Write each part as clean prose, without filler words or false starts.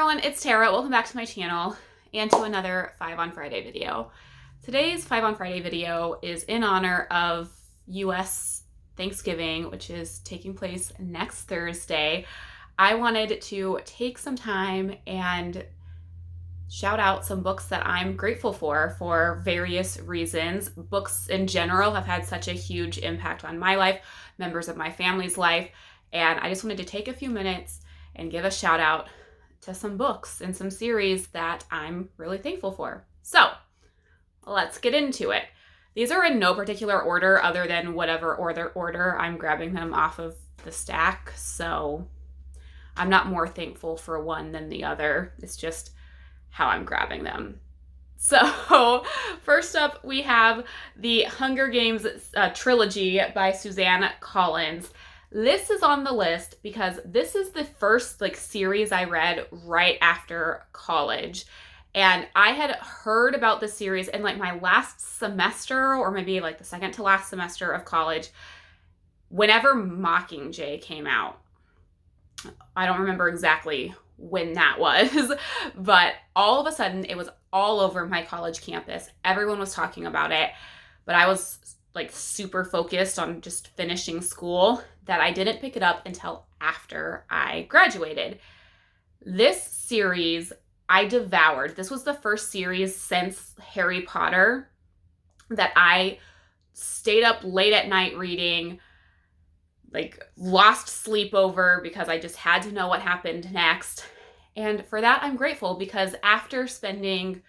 everyone, it's Tara. Welcome back to my channel and to another 5 on Friday video. Today's 5 on Friday video is in honor of US Thanksgiving, which is taking place next Thursday. I wanted to take some time and shout out some books that I'm grateful for various reasons. Books in general have had such a huge impact on my life, members of my family's life, and I just wanted to take a few minutes and give a shout out to some books and some series that I'm really thankful for. So let's get into it. These are in no particular order other than whatever order I'm grabbing them off of the stack. So I'm not more thankful for one than the other. It's just how I'm grabbing them. So first up, we have the Hunger Games trilogy by Suzanne Collins. This is on the list because this is the first series I read right after college. And I had heard about the series in my last semester, or maybe the second to last semester of college, whenever Mockingjay came out. I don't remember exactly when that was, but all of a sudden it was all over my college campus. Everyone was talking about it, but I was super focused on just finishing school that I didn't pick it up until after I graduated. This series I devoured. This was the first series since Harry Potter that I stayed up late at night reading, lost sleep over because I just had to know what happened next. And for that, I'm grateful because after spending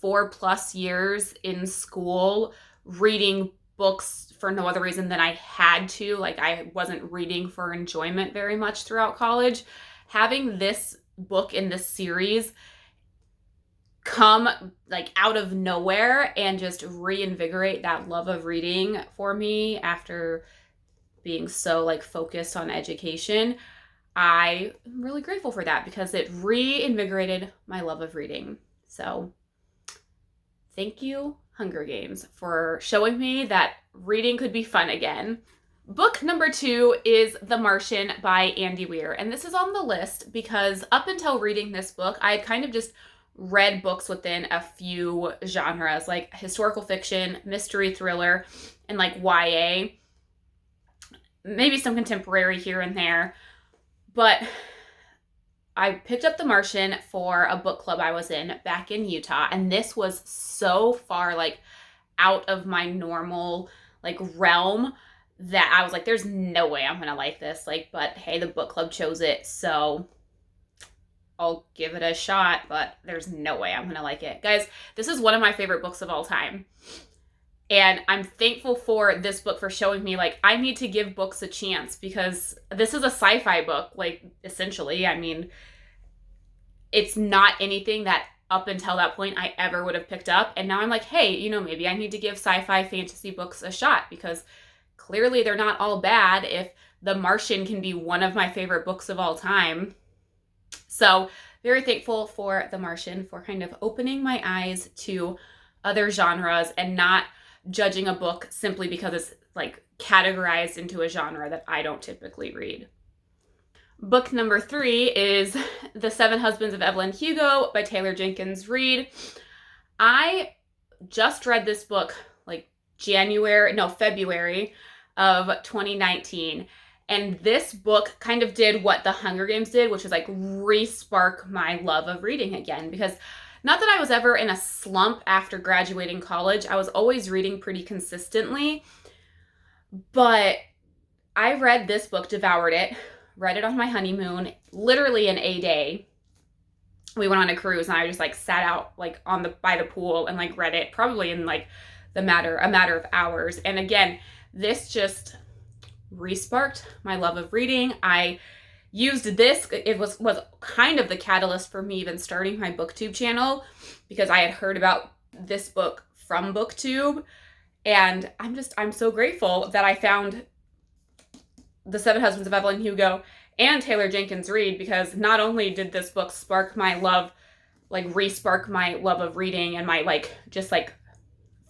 4+ years in school reading books for no other reason than I had to, I wasn't reading for enjoyment very much throughout college, having this book in this series come out of nowhere and just reinvigorate that love of reading for me after being so focused on education, I am really grateful for that because it reinvigorated my love of reading. So thank you, Hunger Games, for showing me that reading could be fun again. Book number 2 is The Martian by Andy Weir. And this is on the list because up until reading this book, I had kind of just read books within a few genres, like historical fiction, mystery thriller, and YA. Maybe some contemporary here and there. But I picked up The Martian for a book club I was in back in Utah, and this was so far out of my normal realm that I was there's no way I'm gonna like this. But hey, the book club chose it, so I'll give it a shot, but there's no way I'm gonna like it. Guys, this is one of my favorite books of all time. And I'm thankful for this book for showing me, I need to give books a chance because this is a sci-fi book, essentially. I mean, it's not anything that up until that point I ever would have picked up. And now I'm hey, maybe I need to give sci-fi fantasy books a shot because clearly they're not all bad if The Martian can be one of my favorite books of all time. So very thankful for The Martian for kind of opening my eyes to other genres and not judging a book simply because it's categorized into a genre that I don't typically read. Book number 3 is The Seven Husbands of Evelyn Hugo by Taylor Jenkins Reid. I just read this book February of 2019. And this book kind of did what The Hunger Games did, which was re-spark my love of reading again. Because not that I was ever in a slump after graduating college. I was always reading pretty consistently. But I read this book, devoured it, read it on my honeymoon, literally in a day. We went on a cruise and I just sat out by the pool and read it probably in a matter of hours. And again, this just re-sparked my love of reading. I used this, it was kind of the catalyst for me even starting my BookTube channel because I had heard about this book from BookTube. And I'm so grateful that I found The Seven Husbands of Evelyn Hugo and Taylor Jenkins Reid, because not only did this book spark my love, re-spark my love of reading and my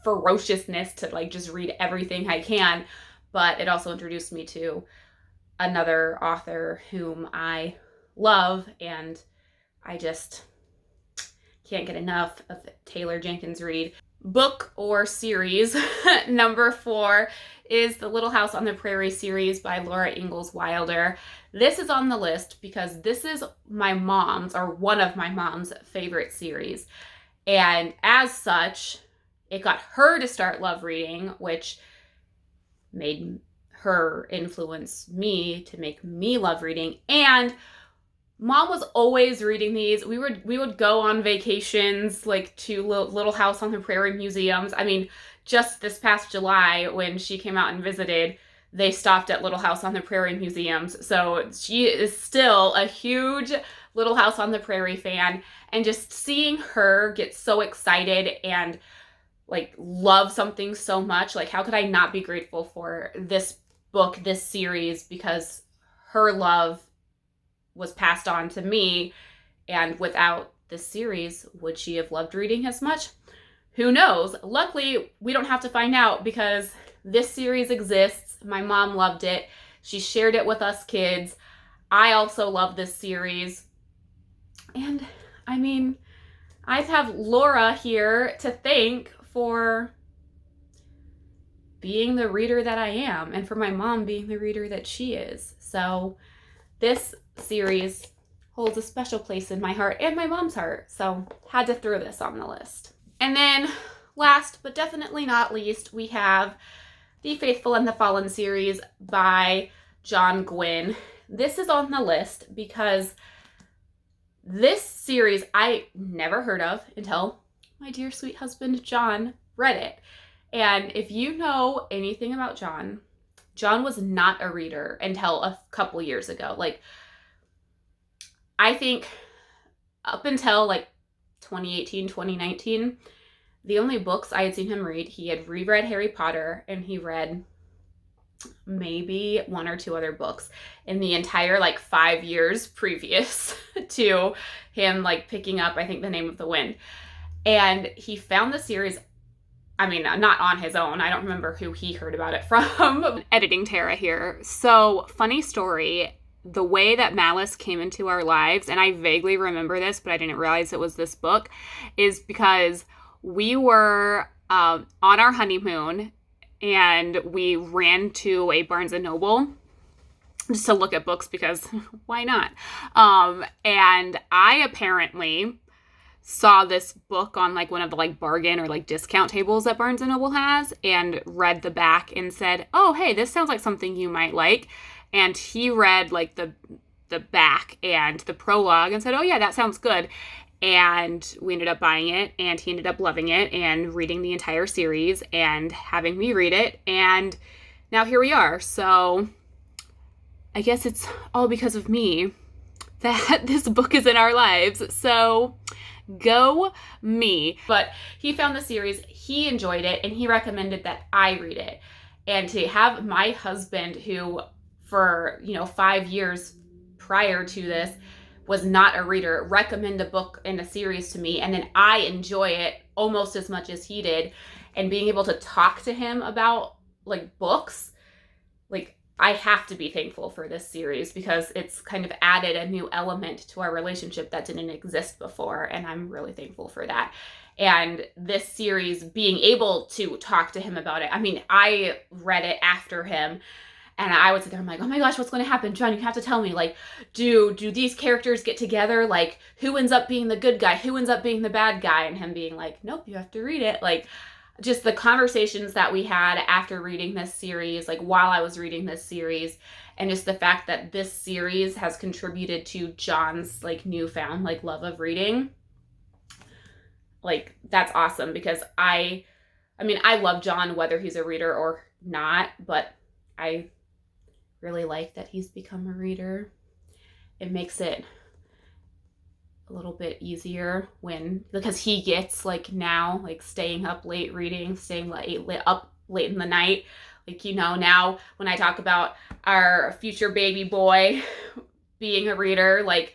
ferociousness to just read everything I can, but it also introduced me to another author whom I love and I just can't get enough of Taylor Jenkins Reid. Book or series number 4 is the Little House on the Prairie series by Laura Ingalls Wilder. This is on the list because this is my mom's, or one of my mom's, favorite series. And as such, it got her to start love reading, which made her influence me to make me love reading. And Mom was always reading these. We would go on vacations, like to Little House on the Prairie museums. I mean, just this past July when she came out and visited, they stopped at Little House on the Prairie museums. So she is still a huge Little House on the Prairie fan. And just seeing her get so excited and like love something so much, like how could I not be grateful for this book, this series, because her love was passed on to me, and without this series, would she have loved reading as much? Who knows? Luckily, we don't have to find out because this series exists. My mom loved it. She shared it with us kids. I also love this series. And I mean, I have Laura here to thank for being the reader that I am, and for my mom being the reader that she is. So this series holds a special place in my heart and my mom's heart, so had to throw this on the list. And then last but definitely not least, we have The Faithful and the Fallen series by John Gwynne. This is on the list because this series I never heard of until my dear sweet husband John read it. And if you know anything about John was not a reader until a couple years ago. Like, I think up until like 2018, 2019, the only books I had seen him read, he had reread Harry Potter, and he read maybe 1 or 2 other books in the entire like 5 years previous to him like picking up, I think, The Name of the Wind. And he found the series, I mean, not on his own. I don't remember who he heard about it from. Editing Tara here. So, funny story. The way that Malice came into our lives, and I vaguely remember this, but I didn't realize it was this book, is because we were on our honeymoon, and we ran to a Barnes & Noble just to look at books because why not? And I apparently saw this book on like one of the like bargain or like discount tables that Barnes & Noble has, and read the back and said, oh, hey, this sounds like something you might like. And he read like the back and the prologue and said, oh yeah, that sounds good. And we ended up buying it, and he ended up loving it and reading the entire series and having me read it. And now here we are. So I guess it's all because of me that this book is in our lives. So go me. But he found the series, he enjoyed it, and he recommended that I read it. And to have my husband, who for 5 years prior to this was not a reader, recommend a book and a series to me, and then I enjoy it almost as much as he did, and being able to talk to him about like books, like I have to be thankful for this series because it's kind of added a new element to our relationship that didn't exist before, and I'm really thankful for that. And this series, being able to talk to him about it, I mean, I read it after him, and I would sit there, I'm like, oh my gosh, what's going to happen? John, you have to tell me, like, do these characters get together? Like, who ends up being the good guy? Who ends up being the bad guy? And him being like, nope, you have to read it. Like, just the conversations that we had after reading this series, like while I was reading this series, and just the fact that this series has contributed to John's like newfound like love of reading. Like, that's awesome, because I mean, I love John whether he's a reader or not, but I really like that he's become a reader. It makes it a little bit easier because he gets like now like staying up late reading, staying up late in the night. Like, now when I talk about our future baby boy being a reader, like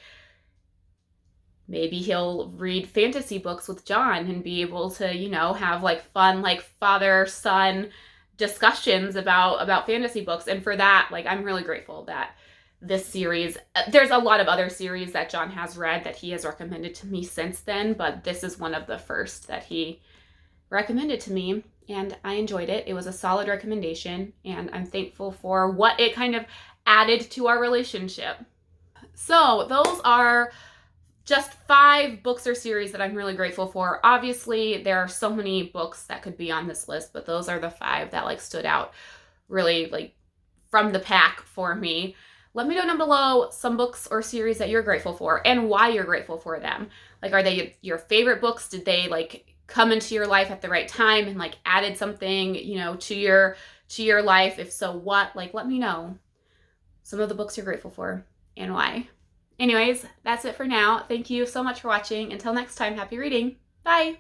maybe he'll read fantasy books with John and be able to, have like fun, like father-son discussions about fantasy books. And for that, like, I'm really grateful that this series. There's a lot of other series that John has read that he has recommended to me since then, but this is one of the first that he recommended to me, and I enjoyed it. It was a solid recommendation, and I'm thankful for what it kind of added to our relationship. So those are just 5 books or series that I'm really grateful for. Obviously, there are so many books that could be on this list, but those are the 5 that like stood out really like from the pack for me. Let me know down below some books or series that you're grateful for and why you're grateful for them. Like, are they your favorite books? Did they like come into your life at the right time and like added something, you know, to your life? If so, what? Like, let me know some of the books you're grateful for and why. Anyways, that's it for now. Thank you so much for watching. Until next time, happy reading. Bye.